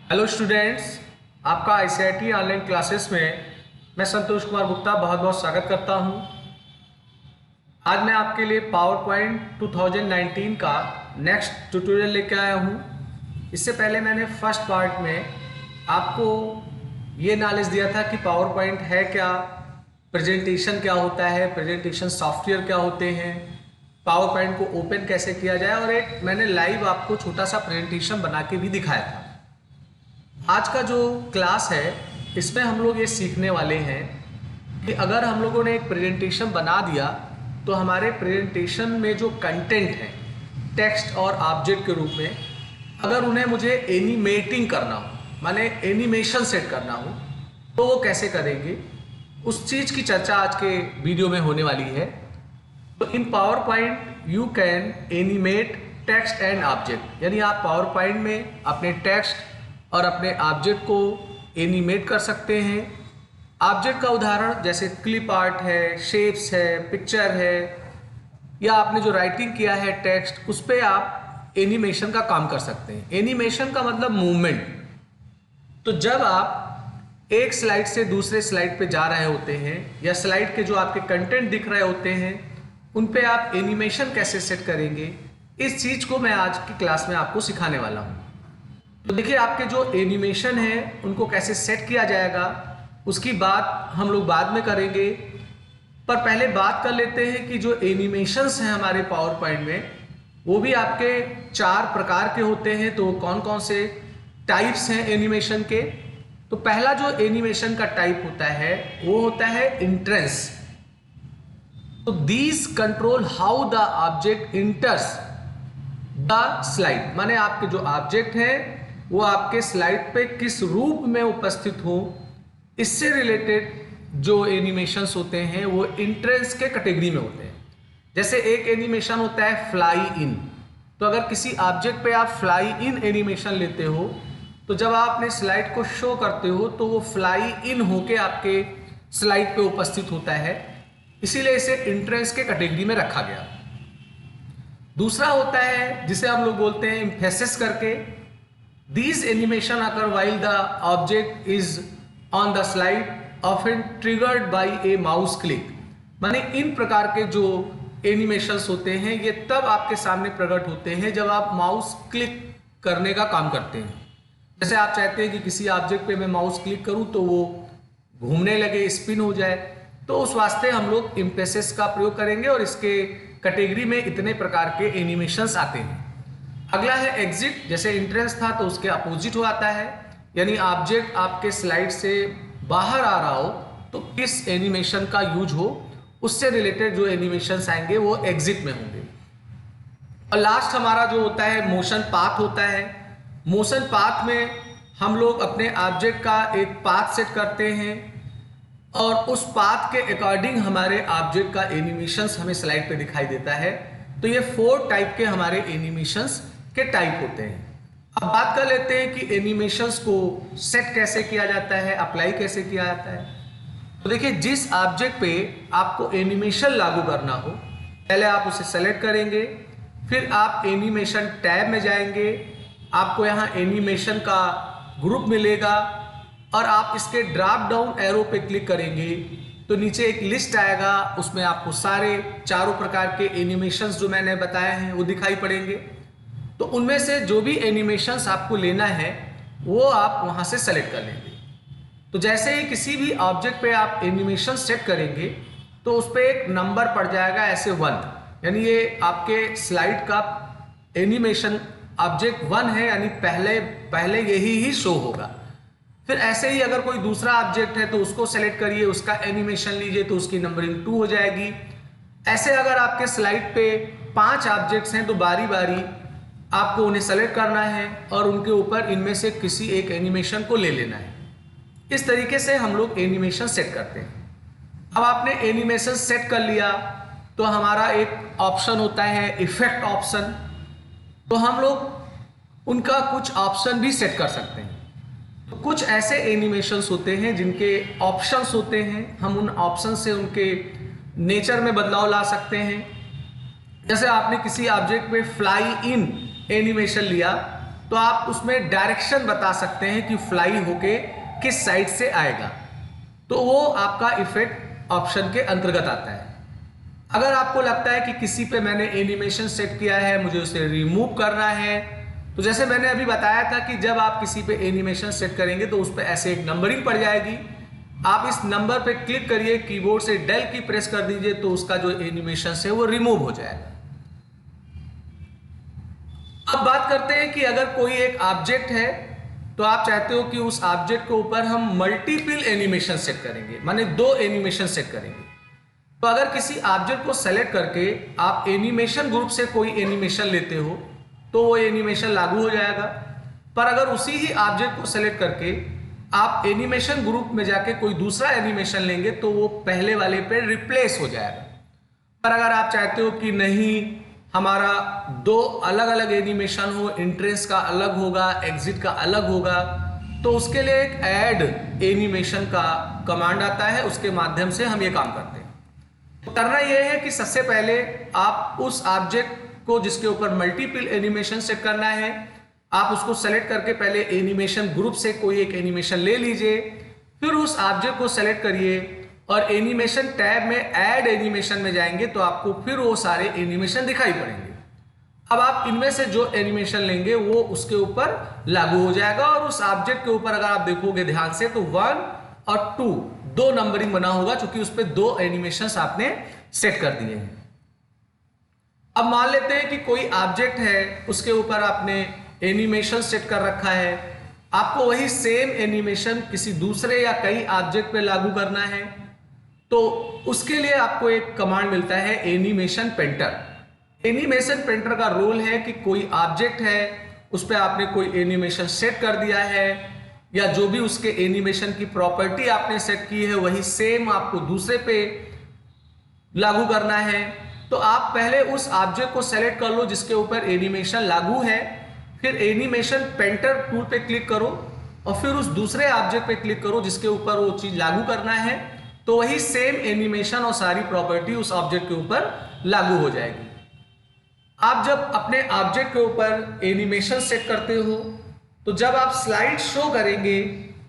Hello students, आपका ICIT online classes में मैं संतोष कुमार गुप्ता बहुत बहुत स्वागत करता हूं। आज मैं आपके लिए पावर पॉइंट 2019 का नेक्स्ट ट्यूटोरियल लेके आया हूं। इससे पहले मैंने फर्स्ट पार्ट में आपको ये नॉलेज दिया था कि पावर पॉइंट है क्या, प्रेजेंटेशन क्या होता है, प्रेजेंटेशन सॉफ्टवेयर क्या होते हैं, पावर पॉइंट को ओपन कैसे किया जाए, और एक मैंने लाइव आपको छोटा सा प्रेजेंटेशन बना के भी दिखाया था। आज का जो क्लास है इसमें हम लोग ये सीखने वाले हैं कि अगर हम लोगों ने एक प्रेजेंटेशन बना दिया तो हमारे प्रेजेंटेशन में जो कंटेंट है टेक्स्ट और ऑब्जेक्ट के रूप में, अगर उन्हें मुझे एनिमेटिंग करना हो, माने एनिमेशन सेट करना हो, तो वो कैसे करेंगे, उस चीज़ की चर्चा आज के वीडियो में होने वाली है। तो in PowerPoint you can animate text and object, यानी आप पावर पॉइंट में अपने टेक्स्ट और अपने ऑब्जेक्ट को एनिमेट कर सकते हैं। ऑब्जेक्ट का उदाहरण जैसे क्लिप आर्ट है, शेप्स है, पिक्चर है, या आपने जो राइटिंग किया है टेक्स्ट, उस पर आप एनिमेशन का काम कर सकते हैं। एनिमेशन का मतलब मूवमेंट। तो जब आप एक स्लाइड से दूसरे स्लाइड पे जा रहे होते हैं या स्लाइड के जो आपके कंटेंट दिख रहे होते हैं उन पे आप एनिमेशन कैसे सेट करेंगे, इस चीज़ को मैं आज की क्लास में आपको सिखाने वाला हूँ। तो देखिए, आपके जो एनिमेशन है उनको कैसे सेट किया जाएगा उसकी बात हम लोग बाद में करेंगे, पर पहले बात कर लेते हैं कि जो एनिमेशंस हैं हमारे पावर पॉइंट में वो भी आपके 4 प्रकार के होते हैं। तो कौन कौन से टाइप्स हैं एनिमेशन के? तो पहला जो एनिमेशन का टाइप होता है वो होता है इंट्रेंस। तो these control how the object इंटर्स the slide, माने आपके जो ऑब्जेक्ट है वो आपके स्लाइड पे किस रूप में उपस्थित हो, इससे रिलेटेड जो एनिमेशंस होते हैं वो इंट्रेंस के कैटेगरी में होते हैं। जैसे एक एनिमेशन होता है फ्लाई इन। तो अगर किसी ऑब्जेक्ट पे आप फ्लाई इन एनिमेशन लेते हो तो जब आप अपने स्लाइड को शो करते हो तो वो फ्लाई इन होके आपके स्लाइड पे उपस्थित होता है, इसीलिए इसे इंट्रेंस के कैटेगरी में रखा गया। दूसरा होता है जिसे हम लोग बोलते हैं एम्फेसिस करके। These animation occur while the object is on the slide, often triggered by a mouse click। माने इन प्रकार के जो एनिमेशंस होते हैं ये तब आपके सामने प्रकट होते हैं जब आप माउस क्लिक करने का काम करते हैं। जैसे आप चाहते हैं कि किसी ऑब्जेक्ट पे मैं माउस क्लिक करूं तो वो घूमने लगे, स्पिन हो जाए, तो उस वास्ते हम लोग एम्फेसिस का प्रयोग करेंगे और इसके कैटेगरी में इतने प्रकार के एनिमेशंस आते हैं। अगला है एग्जिट। जैसे इंट्रेंस था तो उसके अपोजिट हो आता है, यानी ऑब्जेक्ट आपके स्लाइड से बाहर आ रहा हो तो किस एनिमेशन का यूज हो, उससे रिलेटेड जो एनिमेशंस आएंगे वो एग्जिट में होंगे। और लास्ट हमारा जो होता है मोशन पाथ होता है। मोशन पाथ में हम लोग अपने ऑब्जेक्ट का एक पाथ सेट करते हैं और उस पाथ के अकॉर्डिंग हमारे ऑब्जेक्ट का एनिमेशंस हमें स्लाइड पे दिखाई देता है। तो ये 4 टाइप के हमारे एनिमेशंस के टाइप होते हैं। अब बात कर लेते हैं कि एनिमेशंस को सेट कैसे किया जाता है, अप्लाई कैसे किया जाता है। तो देखिए, जिस ऑब्जेक्ट पे आपको एनिमेशन लागू करना हो, पहले आप उसे सेलेक्ट करेंगे, फिर आप एनिमेशन टैब में जाएंगे, आपको यहाँ एनिमेशन का ग्रुप मिलेगा और आप इसके ड्रॉप डाउन एरो पे क्लिक करेंगे तो नीचे एक लिस्ट आएगा, उसमें आपको सारे 4 प्रकार के एनिमेशंस जो मैंने बताए हैं वो दिखाई पड़ेंगे। तो उनमें से जो भी एनिमेशंस आपको लेना है वो आप वहां से सेलेक्ट कर लेंगे। तो जैसे ही किसी भी ऑब्जेक्ट पे आप एनिमेशन सेट करेंगे तो उस पर एक नंबर पड़ जाएगा ऐसे 1, यानी ये आपके स्लाइड का एनिमेशन ऑब्जेक्ट 1 है, यानी पहले यही ही शो होगा। फिर ऐसे ही अगर कोई दूसरा ऑब्जेक्ट है तो उसको सेलेक्ट करिए, उसका एनिमेशन लीजिए तो उसकी नंबरिंग 2 हो जाएगी। ऐसे अगर आपके स्लाइड पे 5 ऑब्जेक्ट्स हैं तो बारी बारी आपको उन्हें सेलेक्ट करना है और उनके ऊपर इनमें से किसी एक एनिमेशन को ले लेना है। इस तरीके से हम लोग एनिमेशन सेट करते हैं। अब आपने एनिमेशन सेट कर लिया तो हमारा एक ऑप्शन होता है इफेक्ट ऑप्शन। तो हम लोग उनका कुछ ऑप्शन भी सेट कर सकते हैं। तो कुछ ऐसे एनिमेशंस होते हैं जिनके ऑप्शंस होते हैं, हम उन ऑप्शन से उनके नेचर में बदलाव ला सकते हैं। जैसे आपने किसी ऑब्जेक्ट पे फ्लाई इन एनिमेशन लिया तो आप उसमें डायरेक्शन बता सकते हैं कि फ्लाई होके किस साइड से आएगा, तो वो आपका इफेक्ट ऑप्शन के अंतर्गत आता है। अगर आपको लगता है कि किसी पे मैंने एनिमेशन सेट किया है, मुझे उसे रिमूव करना है, तो जैसे मैंने अभी बताया था कि जब आप किसी पे एनिमेशन सेट करेंगे तो उस पर ऐसे एक नंबरिंग पड़ जाएगी। आप इस नंबर पे क्लिक करिए, कीबोर्ड से डेल की प्रेस कर दीजिए, तो उसका जो एनिमेशन है वो रिमूव हो जाएगा। अब बात करते हैं कि अगर कोई एक ऑब्जेक्ट है तो आप चाहते हो कि उस ऑब्जेक्ट के ऊपर हम मल्टीपल एनिमेशन सेट करेंगे, माने 2 एनिमेशन सेट करेंगे। तो अगर किसी ऑब्जेक्ट को सेलेक्ट करके आप एनिमेशन ग्रुप से कोई एनिमेशन लेते हो तो वो एनिमेशन लागू हो जाएगा। पर अगर उसी ही ऑब्जेक्ट को सेलेक्ट करके आप एनिमेशन ग्रुप में जाके कोई दूसरा एनिमेशन लेंगे तो वो पहले वाले पे रिप्लेस हो जाएगा। पर अगर आप चाहते हो कि नहीं, हमारा 2 अलग अलग एनिमेशन हो, एंट्रेंस का अलग होगा, एग्जिट का अलग होगा, तो उसके लिए एक ऐड एनिमेशन का कमांड आता है, उसके माध्यम से हम ये काम करते हैं। तो करना यह है कि सबसे पहले आप उस ऑब्जेक्ट को जिसके ऊपर मल्टीपल एनिमेशन सेट करना है, आप उसको सेलेक्ट करके पहले एनिमेशन ग्रुप से कोई एक एनिमेशन ले लीजिए, फिर उस ऑब्जेक्ट को सेलेक्ट करिए और एनिमेशन टैब में ऐड एनिमेशन में जाएंगे तो आपको फिर वो सारे एनिमेशन दिखाई पड़ेंगे। अब आप इनमें से जो एनिमेशन लेंगे वो उसके ऊपर लागू हो जाएगा और उस ऑब्जेक्ट के ऊपर अगर आप देखोगे ध्यान से तो 1 और 2 2 नंबरिंग बना होगा, क्योंकि उस पर 2 एनिमेशंस आपने सेट कर दिए हैं। अब मान लेते हैं कि कोई ऑब्जेक्ट है, उसके ऊपर आपने एनिमेशन सेट कर रखा है, आपको वही सेम एनिमेशन किसी दूसरे या कई ऑब्जेक्ट पे लागू करना है, तो उसके लिए आपको एक कमांड मिलता है एनिमेशन पेंटर। एनिमेशन पेंटर का रोल है कि कोई ऑब्जेक्ट है, उस पर आपने कोई एनिमेशन सेट कर दिया है या जो भी उसके एनिमेशन की प्रॉपर्टी आपने सेट की है वही सेम आपको दूसरे पे लागू करना है। तो आप पहले उस ऑब्जेक्ट को सेलेक्ट कर लो जिसके ऊपर एनिमेशन लागू है, फिर एनिमेशन पेंटर टूल पे क्लिक करो और फिर उस दूसरे ऑब्जेक्ट पे क्लिक करो जिसके ऊपर वो चीज लागू करना है, तो वही सेम एनिमेशन और सारी प्रॉपर्टी उस ऑब्जेक्ट के ऊपर लागू हो जाएगी। आप जब अपने ऑब्जेक्ट के ऊपर एनिमेशन सेट करते हो तो जब आप स्लाइड शो करेंगे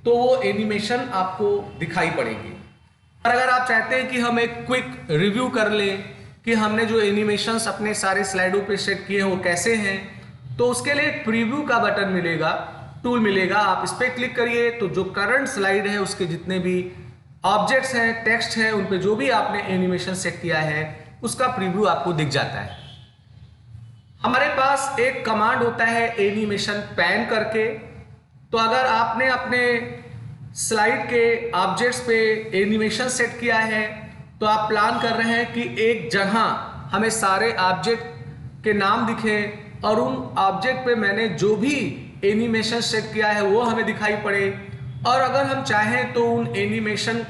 तो वो एनिमेशन आपको दिखाई पड़ेगी। और अगर आप चाहते हैं कि हम एक क्विक रिव्यू कर लें कि हमने जो एनिमेशंस अपने सारे स्लाइडों पे सेट किए हैं वो कैसे हैं, तो उसके लिए एक प्रीव्यू का बटन मिलेगा, टूल मिलेगा, आप इस पर क्लिक करिए तो जो करंट स्लाइड है उसके जितने भी ऑब्जेक्ट्स हैं, टेक्स्ट है, उन पे जो भी आपने एनिमेशन सेट किया है उसका प्रीव्यू आपको दिख जाता है। हमारे पास एक कमांड होता है एनिमेशन पैन करके। तो अगर आपने अपने स्लाइड के ऑब्जेक्ट्स पे एनिमेशन सेट किया है तो आप प्लान कर रहे हैं कि एक जगह हमें सारे ऑब्जेक्ट के नाम दिखे और उन ऑब्जेक्ट पे मैंने जो भी एनिमेशन सेट किया है वो हमें दिखाई पड़े, और अगर हम चाहें तो उन एनिमेशन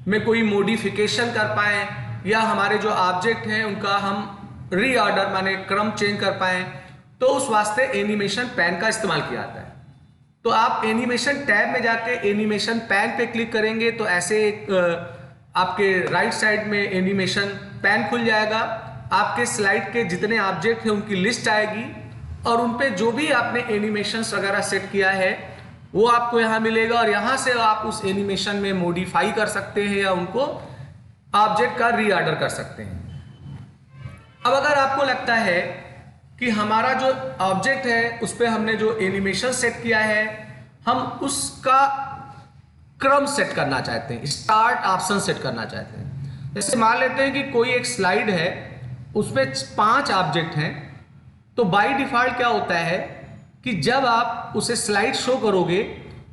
में कोई मॉडिफिकेशन कर पाएँ या हमारे जो ऑब्जेक्ट हैं उनका हम रीऑर्डर माने क्रम चेंज कर पाएँ, तो उस वास्ते एनिमेशन पैन का इस्तेमाल किया जाता है। तो आप एनिमेशन टैब में जाके एनिमेशन पैन पे क्लिक करेंगे तो ऐसे एक आपके राइट साइड में एनिमेशन पैन खुल जाएगा, आपके स्लाइड के जितने ऑब्जेक्ट हैं उनकी लिस्ट आएगी और उन पे जो भी आपने एनिमेशंस वगैरह सेट किया है वो आपको यहाँ मिलेगा और यहाँ से आप उस एनिमेशन में मॉडिफाई कर सकते हैं या उनको ऑब्जेक्ट का रीऑर्डर कर सकते हैं। अब अगर आपको लगता है कि हमारा जो ऑब्जेक्ट है उस पर हमने जो एनिमेशन सेट किया है हम उसका क्रम सेट करना चाहते हैं, स्टार्ट ऑप्शन सेट करना चाहते हैं। जैसे मान लेते हैं कि कोई एक स्लाइड है उसमें 5 ऑब्जेक्ट हैं, तो बाय डिफॉल्ट क्या होता है कि जब आप उसे स्लाइड शो करोगे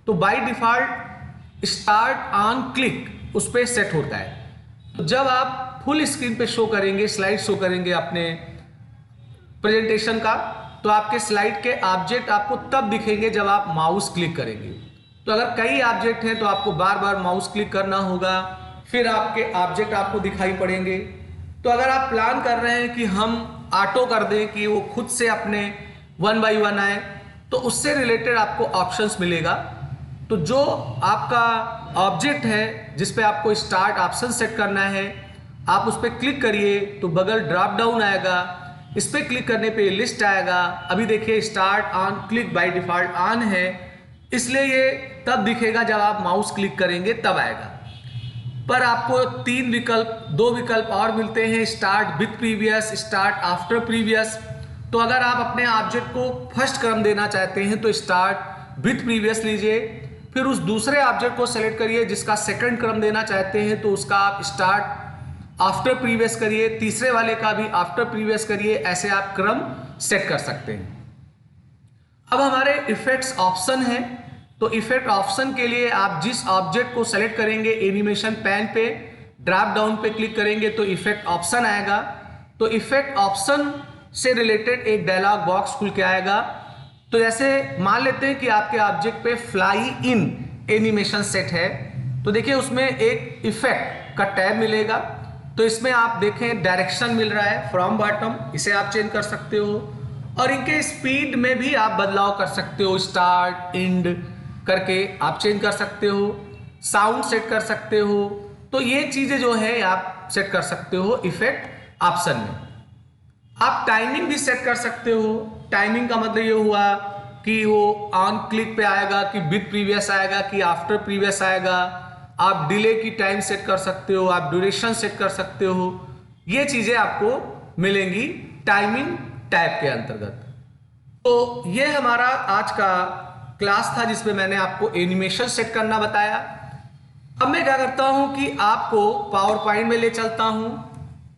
तो by default start on click उस पर सेट होता है। तो जब आप फुल स्क्रीन पे शो करेंगे, स्लाइड शो करेंगे अपने प्रेजेंटेशन का, तो आपके स्लाइड के ऑब्जेक्ट आपको तब दिखेंगे जब आप माउस क्लिक करेंगे। तो अगर कई ऑब्जेक्ट हैं तो आपको बार बार माउस क्लिक करना होगा, फिर आपके ऑब्जेक्ट आपको दिखाई पड़ेंगे। तो अगर आप प्लान कर रहे हैं कि हम ऑटो कर दें कि वो खुद से अपने 1 बाय 1 आए, तो उससे रिलेटेड आपको ऑप्शंस मिलेगा। तो जो आपका ऑब्जेक्ट है जिस पे आपको स्टार्ट ऑप्शन सेट करना है, आप उस पर क्लिक करिए तो बगल ड्रॉप डाउन आएगा, इस पर क्लिक करने पे लिस्ट आएगा। अभी देखिए start on click by default on है, इसलिए ये तब दिखेगा जब आप माउस क्लिक करेंगे तब आएगा। पर आपको दो विकल्प और मिलते हैं, start with previous, start after previous. तो अगर आप अपने ऑब्जेक्ट को फर्स्ट क्रम देना चाहते हैं तो स्टार्ट विथ प्रीवियस लीजिए, फिर उस दूसरे ऑब्जेक्ट को सेलेक्ट करिए जिसका सेकंड क्रम देना चाहते हैं तो उसका आप स्टार्ट आफ्टर प्रीवियस करिए, तीसरे वाले का भी आफ्टर प्रीवियस करिए, ऐसे आप क्रम सेट कर सकते हैं। अब हमारे इफेक्ट्स ऑप्शन है, तो इफेक्ट ऑप्शन के लिए आप जिस ऑब्जेक्ट को सेलेक्ट करेंगे एनिमेशन पैन पे ड्रॉप डाउन पे क्लिक करेंगे तो इफेक्ट ऑप्शन आएगा। तो इफेक्ट ऑप्शन से रिलेटेड एक डायलॉग बॉक्स खुल के आएगा। तो जैसे मान लेते हैं कि आपके ऑब्जेक्ट पे फ्लाई इन एनिमेशन सेट है, तो देखिए उसमें एक इफेक्ट का टैब मिलेगा। तो इसमें आप देखें डायरेक्शन मिल रहा है फ्रॉम बॉटम, इसे आप चेंज कर सकते हो और इनके स्पीड में भी आप बदलाव कर सकते हो, स्टार्ट एंड करके आप चेंज कर सकते हो, साउंड सेट कर सकते हो। तो ये चीजें जो है आप सेट कर सकते हो इफेक्ट ऑप्शन में। आप टाइमिंग भी सेट कर सकते हो। टाइमिंग का मतलब ये हुआ कि वो ऑन क्लिक पे आएगा कि विद प्रीवियस आएगा कि आफ्टर प्रीवियस आएगा। आप डिले की टाइम सेट कर सकते हो, आप ड्यूरेशन सेट कर सकते हो। ये चीजें आपको मिलेंगी टाइमिंग टैब के अंतर्गत। तो ये हमारा आज का क्लास था जिसमें मैंने आपको एनिमेशन सेट करना बताया। अब मैं क्या करता हूं कि आपको पावर पॉइंट में ले चलता हूं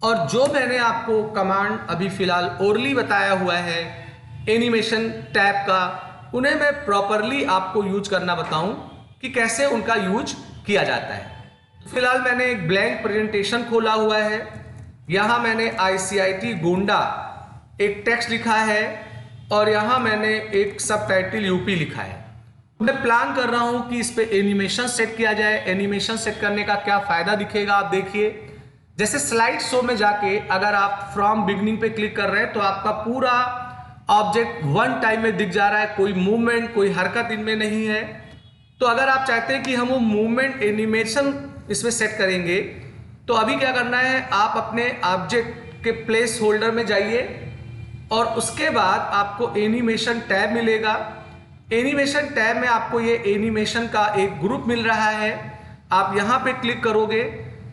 और जो मैंने आपको कमांड अभी फिलहाल ओरली बताया हुआ है एनिमेशन टैब का, उन्हें मैं प्रॉपरली आपको यूज करना बताऊं कि कैसे उनका यूज किया जाता है। फिलहाल मैंने एक ब्लैंक प्रेजेंटेशन खोला हुआ है। यहां मैंने ICIT गोंडा एक टेक्स्ट लिखा है और यहां मैंने एक सबटाइटल यूपी लिखा है। मैं प्लान कर रहा हूं कि इस पे एनिमेशन सेट किया जाए। एनिमेशन सेट करने का क्या फायदा दिखेगा आप देखिए। जैसे स्लाइड शो में जाके अगर आप फ्रॉम बिगनिंग पे क्लिक कर रहे हैं तो आपका पूरा ऑब्जेक्ट वन टाइम में दिख जा रहा है, कोई मूवमेंट कोई हरकत इनमें नहीं है। तो अगर आप चाहते हैं कि हम वो मूवमेंट एनिमेशन इसमें सेट करेंगे तो अभी क्या करना है, आप अपने ऑब्जेक्ट के प्लेस होल्डर में जाइए और उसके बाद आपको एनिमेशन टैब मिलेगा। एनिमेशन टैब में आपको ये एनिमेशन का एक ग्रुप मिल रहा है। आप यहां पे क्लिक करोगे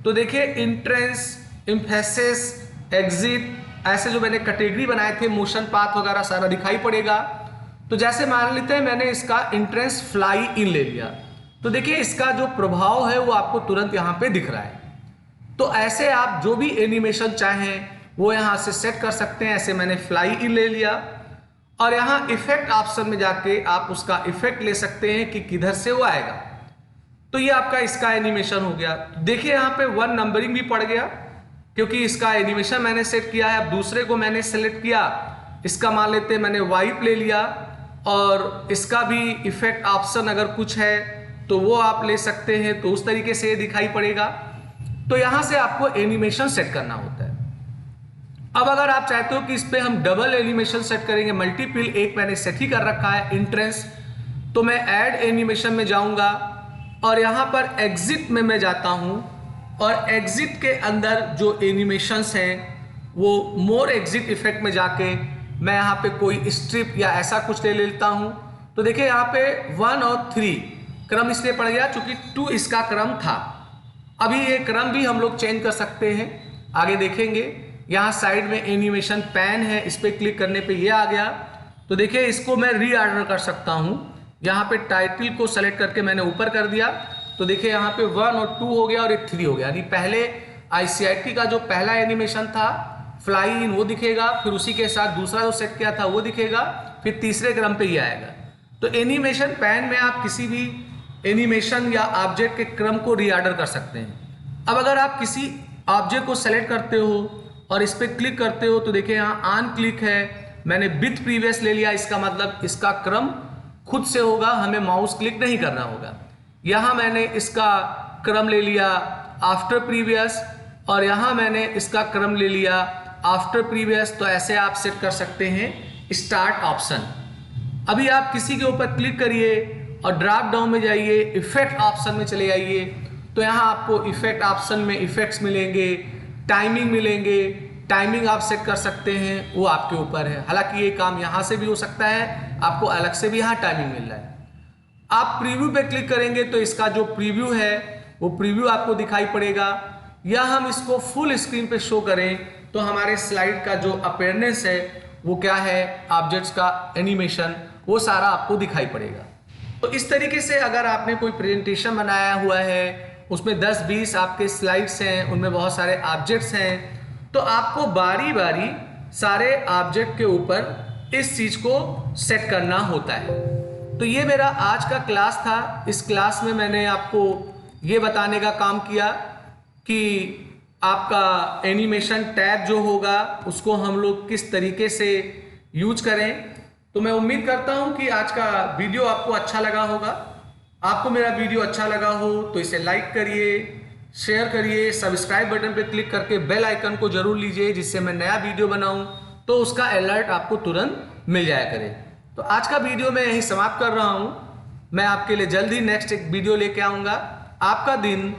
तो देखिए इंट्रेंस, एम्फेसिस, एग्जिट, ऐसे जो मैंने कैटेगरी बनाए थे मोशन पाथ वगैरह सारा दिखाई पड़ेगा। तो जैसे मान लेते हैं मैंने इसका इंट्रेंस फ्लाई इन ले लिया, तो देखिए इसका जो प्रभाव है वो आपको तुरंत यहाँ पे दिख रहा है। तो ऐसे आप जो भी एनिमेशन चाहें वो यहाँ से सेट कर सकते हैं। ऐसे मैंने फ्लाई इन ले लिया और यहाँ इफेक्ट ऑप्शन में जाके आप उसका इफेक्ट ले सकते हैं कि किधर से वो आएगा। तो ये आपका इसका एनिमेशन हो गया। देखिए यहाँ पे 1 नंबरिंग भी पड़ गया क्योंकि इसका एनिमेशन मैंने सेट किया है। अब दूसरे को मैंने सेलेक्ट किया, इसका मान लेते हैं मैंने वाइप ले लिया और इसका भी इफेक्ट ऑप्शन अगर कुछ है तो वो आप ले सकते हैं। तो उस तरीके से ये दिखाई पड़ेगा। तो यहां से आपको एनिमेशन सेट करना होता है। अब अगर आप चाहते हो कि इस पे हम डबल एनिमेशन सेट करेंगे, मल्टीपल एक मैंने सेट ही कर रखा है इंट्रेंस, तो मैं ऐड एनिमेशन में जाऊंगा और यहां पर एग्जिट में मैं जाता हूं और एग्जिट के अंदर जो एनिमेशंस हैं वो मोर एग्जिट इफेक्ट में जाके मैं यहाँ पे कोई स्ट्रिप या ऐसा कुछ ले लेता हूँ। तो देखिए यहाँ पे 1 और 3 क्रम इसलिए पड़ गया चूंकि 2 इसका क्रम था। अभी ये क्रम भी हम लोग चेंज कर सकते हैं, आगे देखेंगे। यहाँ साइड में एनिमेशन पैन है, इस पर क्लिक करने पे ये आ गया। तो देखिए इसको मैं रीऑर्डर कर सकता हूँ। यहाँ पे टाइटल को सेलेक्ट करके मैंने ऊपर कर दिया तो देखिए यहाँ पे 1 और 2 हो गया और एक 3 हो गया। यानी पहले ICIT का जो पहला एनिमेशन था फ्लाई इन वो दिखेगा, फिर उसी के साथ दूसरा जो सेट किया था वो दिखेगा, फिर तीसरे क्रम पे ये आएगा। तो एनिमेशन पैन में आप किसी भी एनिमेशन या ऑब्जेक्ट के क्रम को रीऑर्डर कर सकते हैं। अब अगर आप किसी ऑब्जेक्ट को सेलेक्ट करते हो और इस पर क्लिक करते हो तो देखिए यहाँ ऑन क्लिक है, मैंने विथ प्रीवियस ले लिया, इसका मतलब इसका क्रम खुद से होगा, हमें माउस क्लिक नहीं करना होगा। यहाँ मैंने इसका क्रम ले लिया आफ्टर प्रीवियस और यहाँ मैंने इसका क्रम ले लिया आफ्टर प्रीवियस। तो ऐसे आप सेट कर सकते हैं स्टार्ट ऑप्शन। अभी आप किसी के ऊपर क्लिक करिए और ड्रॉप डाउन में जाइए, इफेक्ट ऑप्शन में चले जाइए। तो यहाँ आपको इफेक्ट ऑप्शन में इफेक्ट्स मिलेंगे, टाइमिंग मिलेंगे, टाइमिंग आप सेट कर सकते हैं, वो आपके ऊपर है। हालांकि ये काम यहाँ से भी हो सकता है, आपको अलग से भी यहाँ टाइमिंग मिल रहा है। आप प्रीव्यू पे क्लिक करेंगे तो इसका जो प्रीव्यू है वो प्रीव्यू आपको दिखाई पड़ेगा, या हम इसको फुल स्क्रीन पे शो करें तो हमारे स्लाइड का जो अपीयरेंस है वो क्या है, ऑब्जेक्ट्स का एनिमेशन, वो सारा आपको दिखाई पड़ेगा। तो इस तरीके से अगर आपने कोई प्रेजेंटेशन बनाया हुआ है, उसमें 10-20 आपके स्लाइड्स हैं, उनमें बहुत सारे ऑब्जेक्ट्स हैं, तो आपको बारी बारी सारे ऑब्जेक्ट के ऊपर इस चीज को सेट करना होता है। तो ये मेरा आज का क्लास था। इस क्लास में मैंने आपको ये बताने का काम किया कि आपका एनिमेशन टैब जो होगा उसको हम लोग किस तरीके से यूज करें। तो मैं उम्मीद करता हूं कि आज का वीडियो आपको अच्छा लगा होगा। आपको मेरा वीडियो अच्छा लगा हो तो इसे लाइक करिए, शेयर करिए, सब्सक्राइब बटन पर क्लिक करके बेल आइकन को जरूर लीजिए, जिससे मैं नया वीडियो बनाऊं तो उसका अलर्ट आपको तुरंत मिल जाया करे। तो आज का वीडियो मैं यहीं समाप्त कर रहा हूं। मैं आपके लिए जल्द ही नेक्स्ट एक वीडियो लेके आऊंगा। आपका दिन